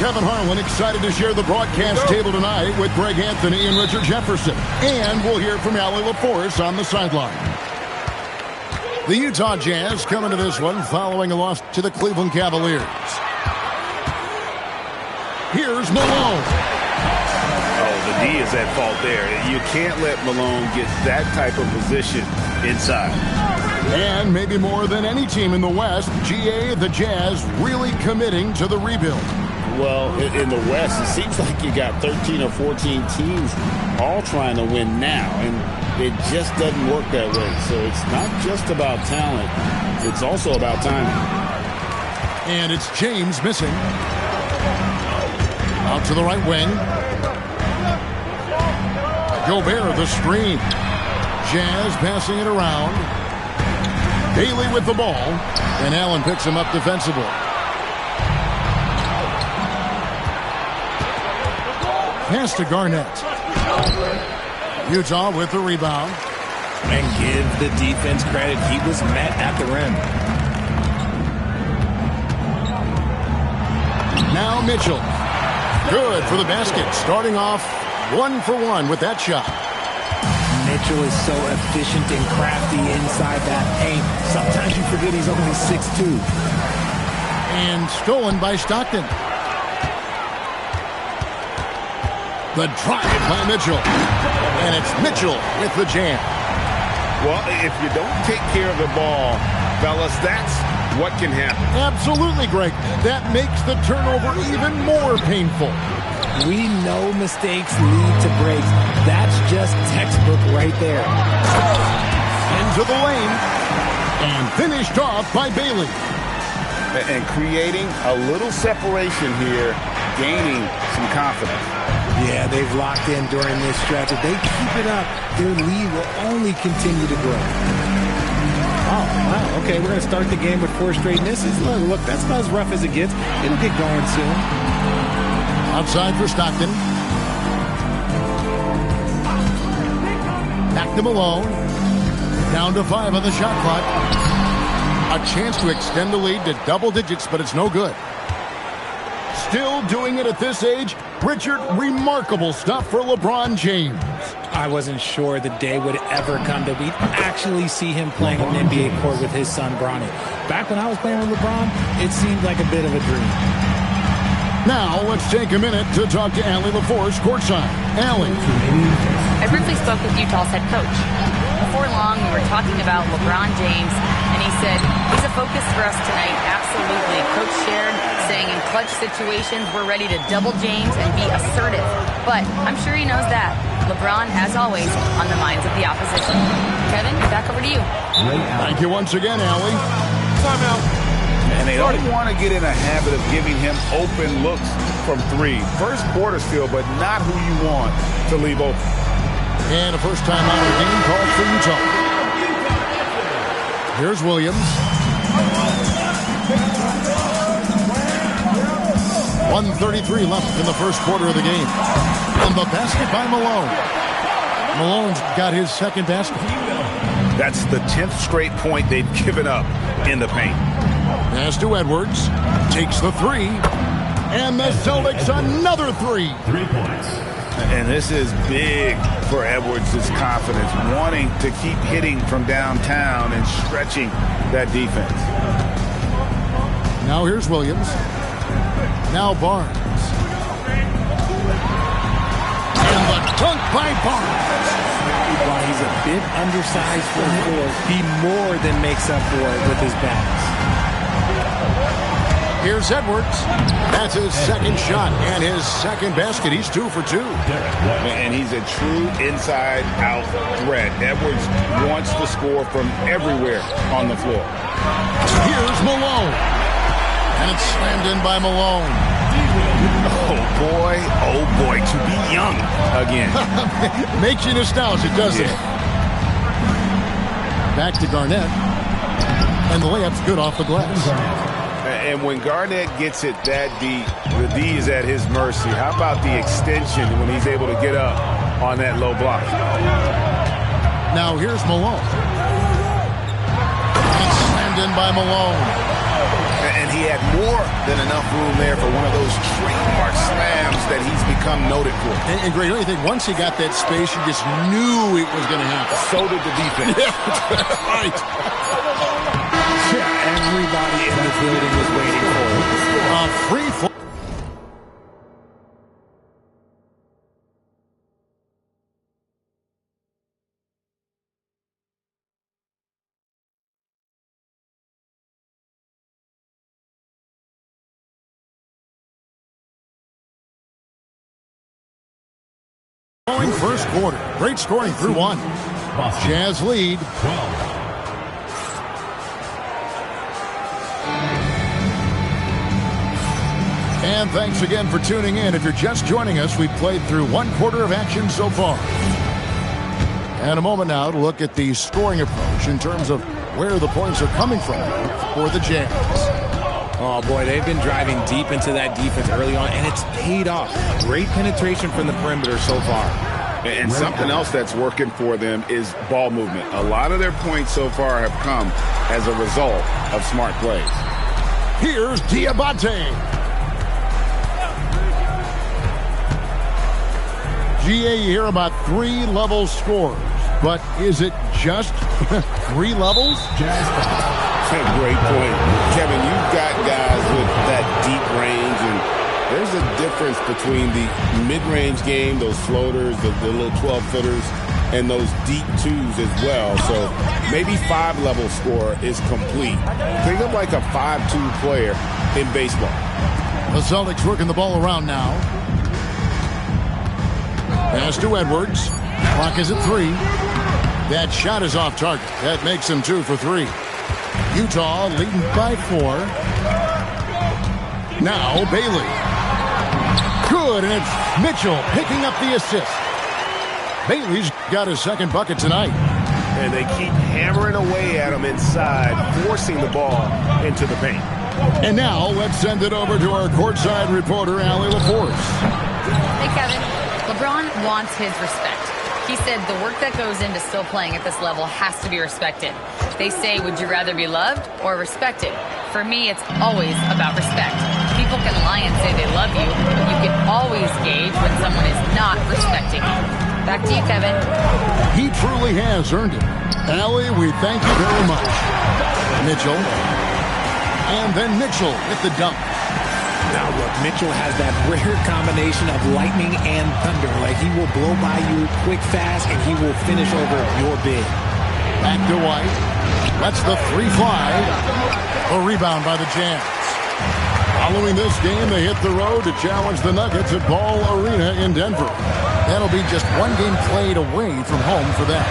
Kevin Harlan, excited to share the broadcast table tonight with Greg Anthony and Richard Jefferson. And we'll hear from Allie LaForce on the sideline. The Utah Jazz coming to this one following a loss to the Cleveland Cavaliers. Here's Malone. Oh, the D is at fault there. You can't let Malone get that type of position inside. And maybe more than any team in the West, GA, the Jazz, really committing to the rebuild. Well, in the West, it seems like you got 13 or 14 teams all trying to win now, and it just doesn't work that way. So it's not just about talent, it's also about timing. And it's James missing. Out to the right wing. Gobert the screen. Jazz passing it around. Bailey with the ball, and Allen picks him up defensively. Pass to Garnett. Utah with the rebound. And give the defense credit. He was met at the rim. Now Mitchell. Good for the basket. Starting off 1 for 1 with that shot. Mitchell is so efficient and crafty inside that paint. Sometimes you forget he's only 6'2". And stolen by Stockton. The drive by Mitchell. And it's Mitchell with the jam. Well, if you don't take care of the ball, fellas, that's what can happen. Absolutely, Greg. That makes the turnover even more painful. We know mistakes lead to breaks. That's just textbook right there. Into the lane. And finished off by Bailey. And creating a little separation here, gaining some confidence. Yeah, they've locked in during this stretch. If they keep it up, their lead will only continue to grow. Oh, wow. Okay, we're going to start the game with 4 straight misses. Look, that's about as rough as it gets. It'll get going soon. Outside for Stockton. Back to Malone. Down to 5 on the shot clock. A chance to extend the lead to double digits, but it's no good. Still doing it at this age. Richard, remarkable stuff for LeBron James. I wasn't sure the day would ever come that we'd actually see him playing on an NBA court with his son, Bronny. Back when I was playing with LeBron, it seemed like a bit of a dream. Now, let's take a minute to talk to Allie LaForce courtside. Allie. I briefly spoke with Utah's head coach. Before long, we were talking about LeBron James, and he said, he's a focus for us tonight. Absolutely. Coach shared, saying in clutch situations, we're ready to double James and be assertive. But I'm sure he knows that. LeBron, as always, on the minds of the opposition. Kevin, back over to you. Thank you once again, Allie. Timeout. And they don't want to get in a habit of giving him open looks from 3. First quarter still, but not who you want to leave open. And a first time out of the game called for Utah. Here's Williams. 1:33 left in the first quarter of the game. And the basket by Malone. Malone's got his second basket. That's the 10th straight point they've given up in the paint. Pass to Edwards. Takes the 3. And the Celtics another 3. 3 points. And this is big for Edwards' confidence, wanting to keep hitting from downtown and stretching that defense. Now here's Williams. Now Barnes. And the dunk by Barnes. While he's a bit undersized for the floor, he more than makes up for it with his balance. Here's Edwards. That's his second shot and his second basket. He's 2 for 2. And he's a true inside-out threat. Edwards wants to score from everywhere on the floor. Here's Malone. And it's slammed in by Malone. Oh boy, to be young again. Makes you nostalgic, doesn't it? Back to Garnett. And the layup's good off the glass. And when Garnett gets it that deep, the D is at his mercy. How about the extension when he's able to get up on that low block? Now here's Malone. And it's slammed in by Malone. And he had more than enough room there for one of those trademark slams that he's become noted for. And Greg, I think once he got that space, you just knew it was going to happen. So did the defense. Right. Everybody in the building was waiting for it. Free flow. First quarter. Great scoring through one. Jazz lead. And thanks again for tuning in. If you're just joining us, we've played through one quarter of action so far. And a moment now to look at the scoring approach in terms of where the points are coming from for the Jazz. Oh, boy, they've been driving deep into that defense early on, and it's paid off. Great penetration from the perimeter so far. And something else that's working for them is ball movement. A lot of their points so far have come as a result of smart plays. Here's Diabate. GA, you hear about three-level scores, but is it just three levels? Great point. Kevin, you've got guys with that deep range, and there's a difference between the mid-range game, those floaters, the little 12-footers, and those deep twos as well. So maybe five-level score is complete. Think of like a 5-2 player in baseball. The Celtics working the ball around now. Pass to Edwards. Clock is at 3. That shot is off target. That makes him 2 for 3. Utah leading by 4. Now Bailey. Good, and it's Mitchell picking up the assist. Bailey's got his second bucket tonight. And they keep hammering away at him inside, forcing the ball into the paint. And now let's send it over to our courtside reporter, Allie LaForce. Hey, Kevin. LeBron wants his respect. He said the work that goes into still playing at this level has to be respected. They say, would you rather be loved or respected? For me, it's always about respect. People can lie and say they love you, but you can always gauge when someone is not respecting you. Back to you, Kevin. He truly has earned it. Allie, we thank you very much. Mitchell. And then Mitchell with the dunk. Now, look, Mitchell has that rare combination of lightning and thunder. Like, he will blow by you quick, fast, and he will finish over your bid. Back to White. That's the 3 fly. A rebound by the Jazz. Following this game, they hit the road to challenge the Nuggets at Ball Arena in Denver. That'll be just one game played away from home for them.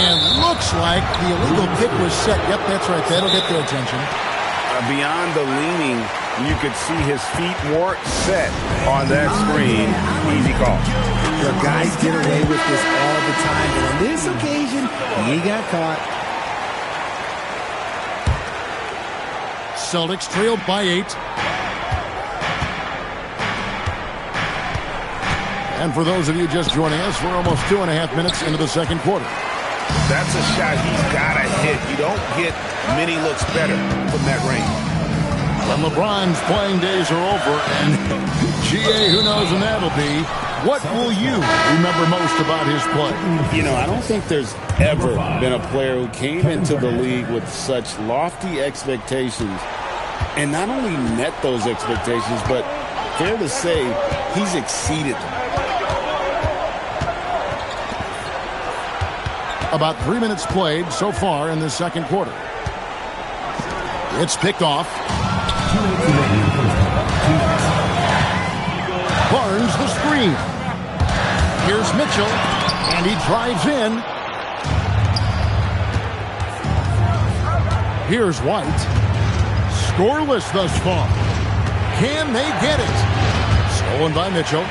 And looks like the illegal kick was set. Yep, that's right. That'll get their attention. Beyond the leaning, you could see his feet more set on that screen. Easy call. The guys get away with this all the time, and on this occasion, he got caught. Celtics trailed by 8. And for those of you just joining us, we're almost 2.5 minutes into the second quarter. That's a shot he's got to hit. You don't get many looks better from that range. When LeBron's playing days are over, and GA, who knows when that'll be, what will you remember most about his play? You know, I don't think there's ever been a player who came into the league with such lofty expectations and not only met those expectations, but fair to say, he's exceeded them. About 3 minutes played so far in the second quarter. It's picked off. Barnes the screen. Here's Mitchell, and he drives in. Here's White. Scoreless thus far. Can they get it? Stolen by Mitchell.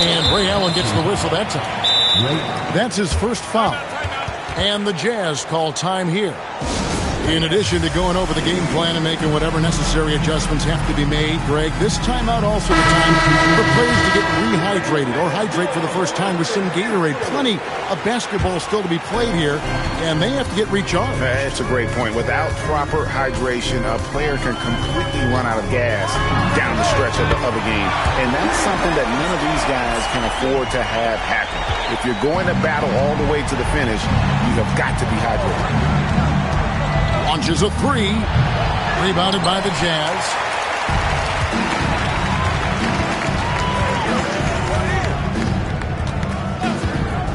And Ray Allen gets the whistle that time. That's his first foul. And the Jazz call time here. In addition to going over the game plan and making whatever necessary adjustments have to be made, Greg, this timeout also the time for players to get dehydrated or hydrate for the first time with some Gatorade. Plenty of basketball still to be played here, and they have to get recharged. That's a great point. Without proper hydration, a player can completely run out of gas down the stretch of the game. And that's something that none of these guys can afford to have happen. If you're going to battle all the way to the finish, you have got to be hydrated. Launches a three. Rebounded by the Jazz.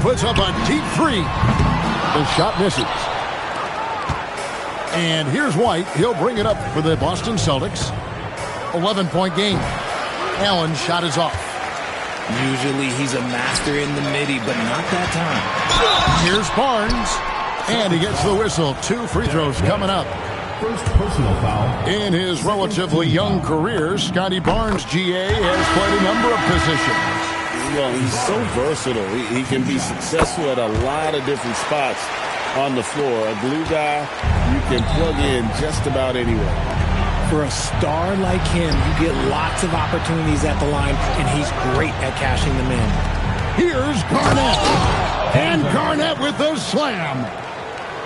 Puts up a deep three. The shot misses. And here's White. He'll bring it up for the Boston Celtics. 11-point game. Allen's shot is off. Usually he's a master in the midi, but not that time. Here's Barnes. And he gets the whistle. 2 free throws coming up. First personal foul. In his relatively young career, Scotty Barnes, GA, has played a number of positions. Well, he's so versatile. He can be successful at a lot of different spots on the floor. A glue guy you can plug in just about anywhere. For a star like him, you get lots of opportunities at the line, and he's great at cashing them in. Here's Garnett. And Garnett with the slam.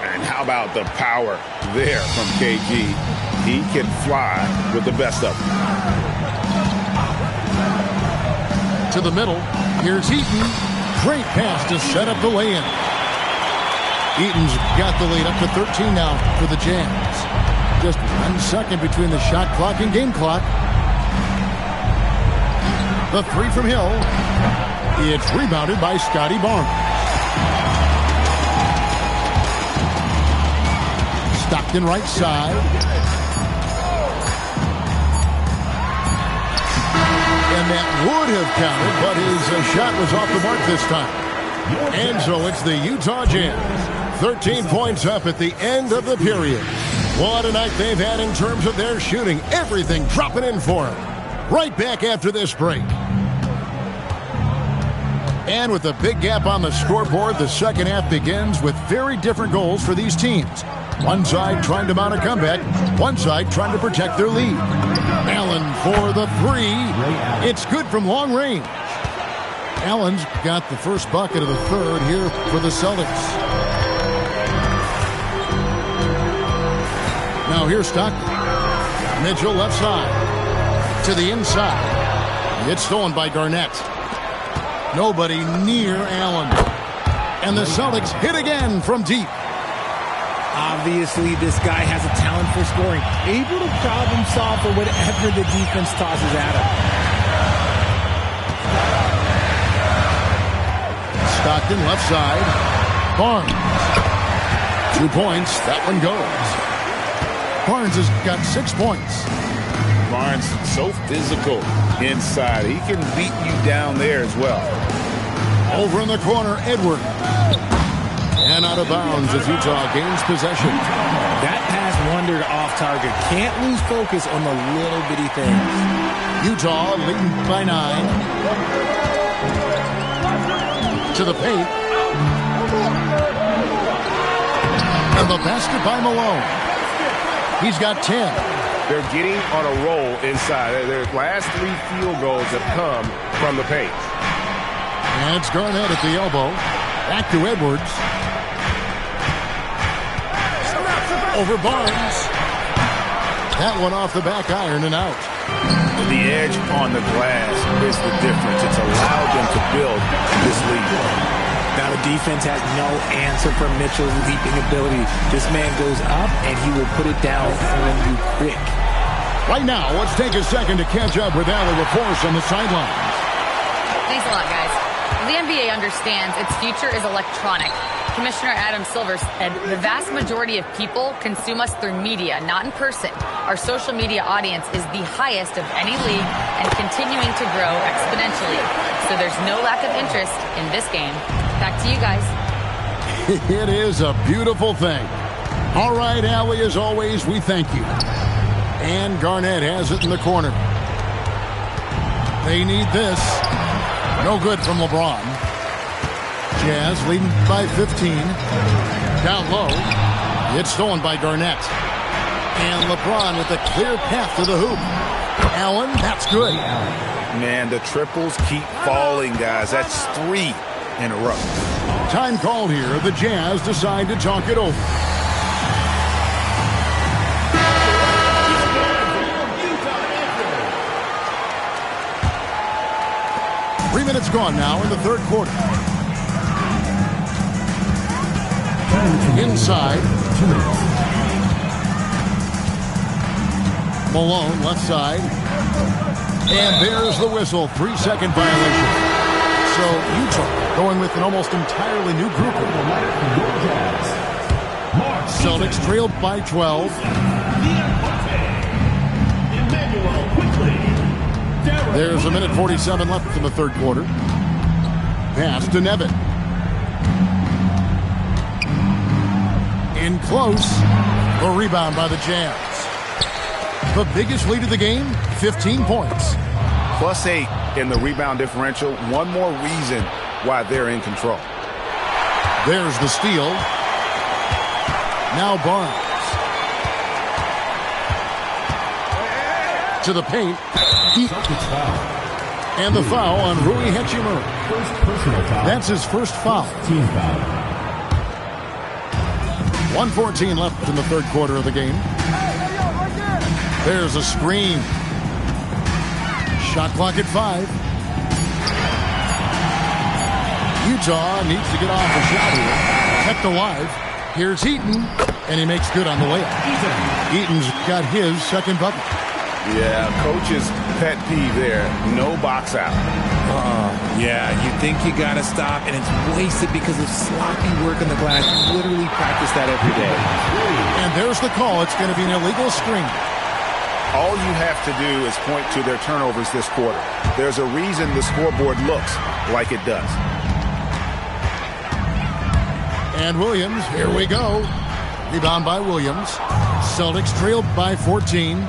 And how about the power there from KG? He can fly with the best of them. To the middle. Here's Eaton. Great pass to set up the lay-in. Eaton's got the lead up to 13 now for the Jazz. Just 1 second between the shot clock and game clock. The three from Hill. It's rebounded by Scotty Barnes. Stockton right side. And that would have counted, but his shot was off the mark this time. And so it's the Utah Jazz. 13 points up at the end of the period. What a night they've had in terms of their shooting. Everything dropping in for them. Right back after this break. And with a big gap on the scoreboard, the second half begins with very different goals for these teams. One side trying to mount a comeback, one side trying to protect their lead. Allen for the three. It's good from long range. Allen's got the first bucket of the third here for the Celtics. Now here's Stockton. Mitchell left side. To the inside. It's stolen by Garnett. Nobody near Allen. And the Celtics hit again from deep. Obviously, this guy has a talent for scoring. Able to problem solve for whatever the defense tosses at him. Stockton left side. Barnes. 2 points. That one goes. Barnes has got 6 points. Barnes so physical inside. He can beat you down there as well. Over in the corner, Edwards. And out of bounds as Utah gains possession. That pass wandered off target. Can't lose focus on the little bitty things. Utah leading by 9. To the paint. And the basket by Malone. He's got 10. They're getting on a roll inside. Their last 3 field goals have come from the paint. And it's Garnett at the elbow. Back to Edwards. Over Barnes. That one off the back iron and out. The edge on the glass is the difference. It's allowed them to build this lead. Now the defense has no answer for Mitchell's leaping ability. This man goes up and he will put it down on you quick. Right now, let's take a second to catch up with Allie LaForce on the sidelines. Thanks a lot, guys. The NBA understands its future is electronic. Commissioner Adam Silver said the vast majority of people consume us through media, not in person. Our social media audience is the highest of any league and continuing to grow exponentially. So there's no lack of interest in this game. Back to you guys. It is a beautiful thing. All right, Allie, as always, we thank you. And Garnett has it in the corner. They need this. No good from LeBron. Jazz leading by 15. Down low. It's stolen by Garnett. And LeBron with a clear path to the hoop. Allen, that's good. Man, the triples keep falling, guys. That's 3 in a row. Time called here. The Jazz decide to talk it over. Three minutes gone now in the third quarter. Inside. Malone, left side. And there's the whistle. 3-second violation. So Utah going with an almost entirely new group. Celtics trailed by 12. There's a minute 47 left in the third quarter. Pass to Nevin. In close. A rebound by the Jazz. The biggest lead of the game, 15 points. +8 in the rebound differential. One more reason why they're in control. There's the steal. Now Barnes. To the paint. And the foul on Rui Hachimura. That's his first foul. Team foul. 1:14 left in the third quarter of the game. There's a screen. Shot clock at 5. Utah needs to get off the shot here. Kept alive. Here's Eaton, and he makes good on the layup. Eaton's got his second bucket. Yeah, coach's pet peeve there. No box out. Yeah, you think you got to stop, and it's wasted because of sloppy work on the glass. You literally practice that every day. And there's the call. It's going to be an illegal screen. All you have to do is point to their turnovers this quarter. There's a reason the scoreboard looks like it does. And Williams, here we go. Rebound by Williams. Celtics trailed by 14.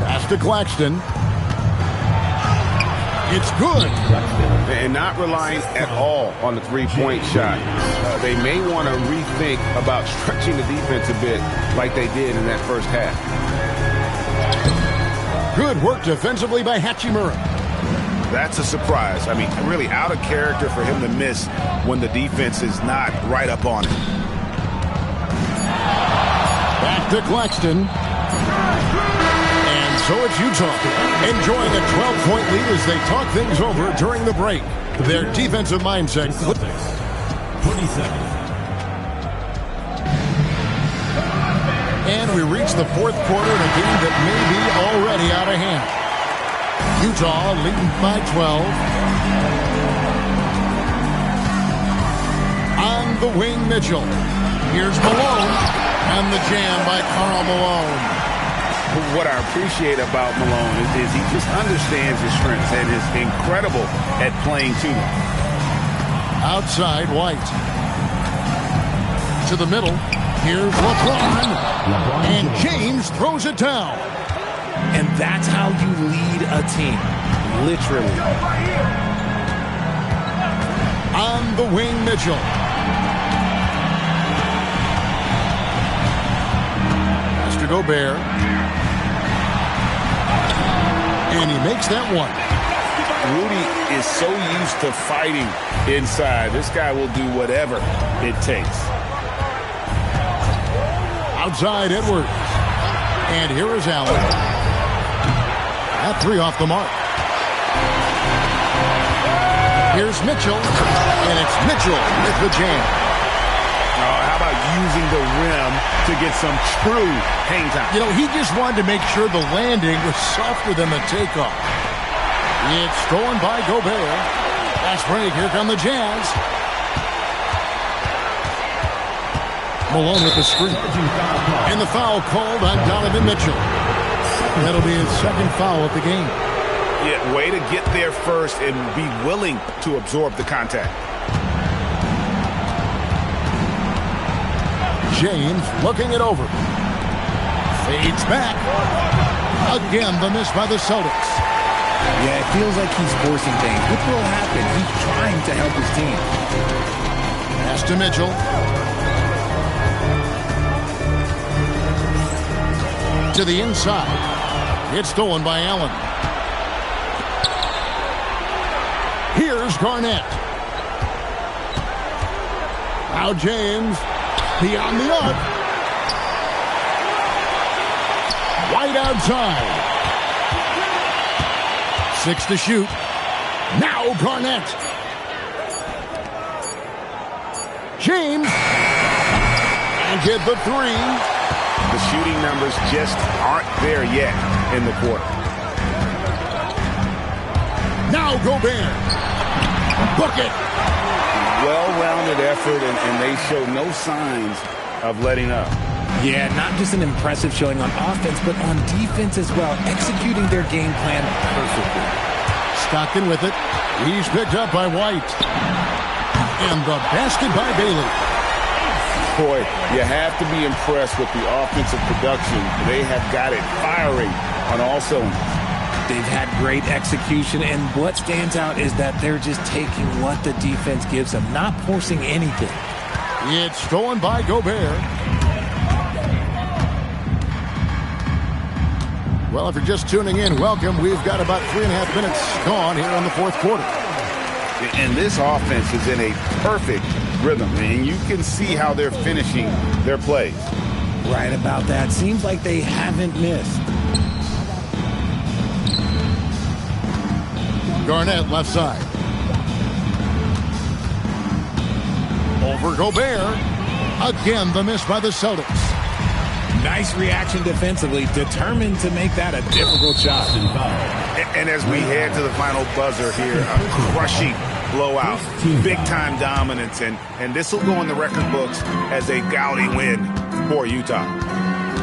Pass to Claxton. It's good. And not relying at all on the three-point shot. They may want to rethink about stretching the defense a bit like they did in that first half. Good work defensively by Hachimura. That's a surprise. I mean, really out of character for him to miss when the defense is not right up on it. Back to Claxton. And so it's Utah enjoying a 12-point lead as they talk things over during the break. Their defensive mindset. 20 seconds. And we reach the fourth quarter in a game that may be already out of hand. Utah leading by 12. On the wing, Mitchell. Here's Malone. And the jam by Karl Malone. What I appreciate about Malone is he just understands his strengths and is incredible at playing to them. Outside, White. To the middle. Here's LeBron. And James throws it down. And that's how you lead a team. Literally. On the wing, Mitchell. Pass to Gobert. And he makes that one. Rudy is so used to fighting inside. This guy will do whatever it takes. Outside, Edwards. And here is Allen. That three off the mark. Here's Mitchell. And it's Mitchell with the jam. How about using the rim to get some true hang time? You know, he just wanted to make sure the landing was softer than the takeoff. It's stolen by Gobert. Fast break. Here come the Jazz. Malone with the screen. And the foul called on Donovan Mitchell. That'll be his second foul of the game. Yeah, way to get there first and be willing to absorb the contact. James looking it over. Fades back. Again, the miss by the Celtics. Yeah, it feels like he's forcing things. What will happen? He's trying to help his team. Pass to Mitchell. To the inside. It's stolen by Allen. Here's Garnett. Now James. Beyond the arc. Wide outside. 6 to shoot. Now Garnett. James. And get the 3. The shooting numbers just aren't there yet in the quarter. Now Gobert. Book it. Well-rounded effort, and they show no signs of letting up. Yeah, not just an impressive showing on offense, but on defense as well, executing their game plan perfectly. Stockton with it. He's picked up by White. And the basket by Bailey. Boy, you have to be impressed with the offensive production. They have got it firing on all cylinders. They've had great execution, and what stands out is that they're just taking what the defense gives them, not forcing anything. It's stolen by Gobert. Well, if you're just tuning in, welcome. We've got about 3.5 minutes gone here in the fourth quarter. And this offense is in a perfect rhythm, and you can see how they're finishing their plays. Right about that. Seems like they haven't missed. Garnett left side. Over Gobert. Again, the miss by the Celtics. Nice reaction defensively, determined to make that a difficult shot. And as we head to the final buzzer here, a crushing blowout, big-time dominance, and this will go in the record books as a gaudy win for Utah.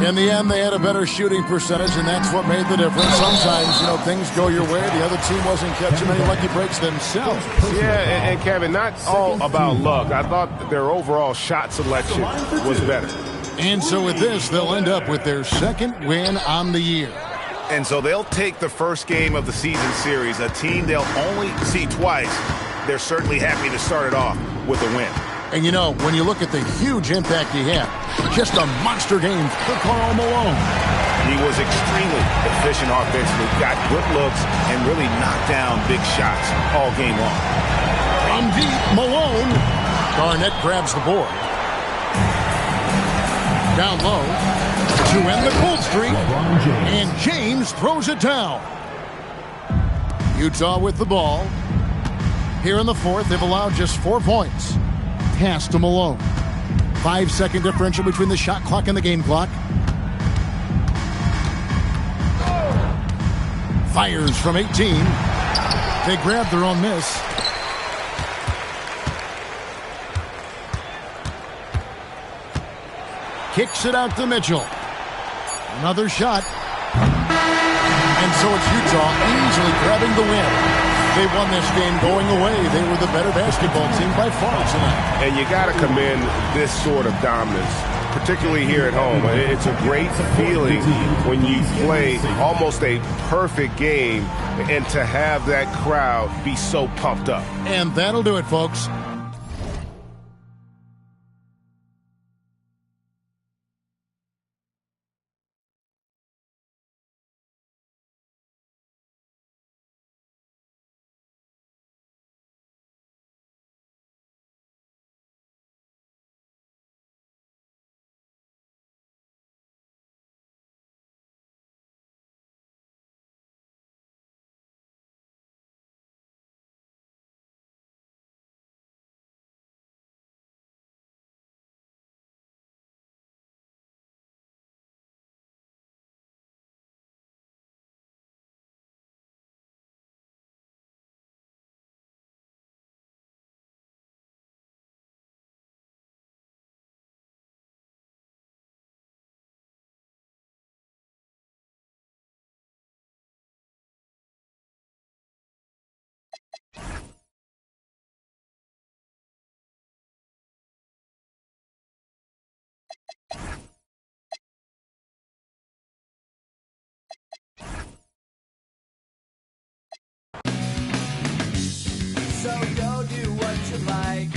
In the end, they had a better shooting percentage, and that's what made the difference. Sometimes, things go your way. The other team wasn't catching many lucky breaks themselves. Yeah, and Kevin, not all about luck. I thought their overall shot selection was better. And so with this, they'll end up with their second win on the year. And so they'll take the first game of the season series, a team they'll only see twice. They're certainly happy to start it off with a win. And when you look at the huge impact he had, just a monster game for Karl Malone. He was extremely efficient offensively, got good looks, and really knocked down big shots all game long. From deep, Malone. Garnett grabs the board. Down low to end the cold streak. And James throws it down. Utah with the ball. Here in the fourth, they've allowed just 4 points. Pass to Malone. 5-second differential between the shot clock and the game clock. Fires from 18. They grab their own miss. Kicks it out to Mitchell. Another shot. And so it's Utah easily grabbing the win. They won this game going away. They were the better basketball team by far tonight. And you got to commend this sort of dominance, particularly here at home. It's a great feeling when you play almost a perfect game and to have that crowd be so pumped up. And that'll do it, folks. So go do what you like.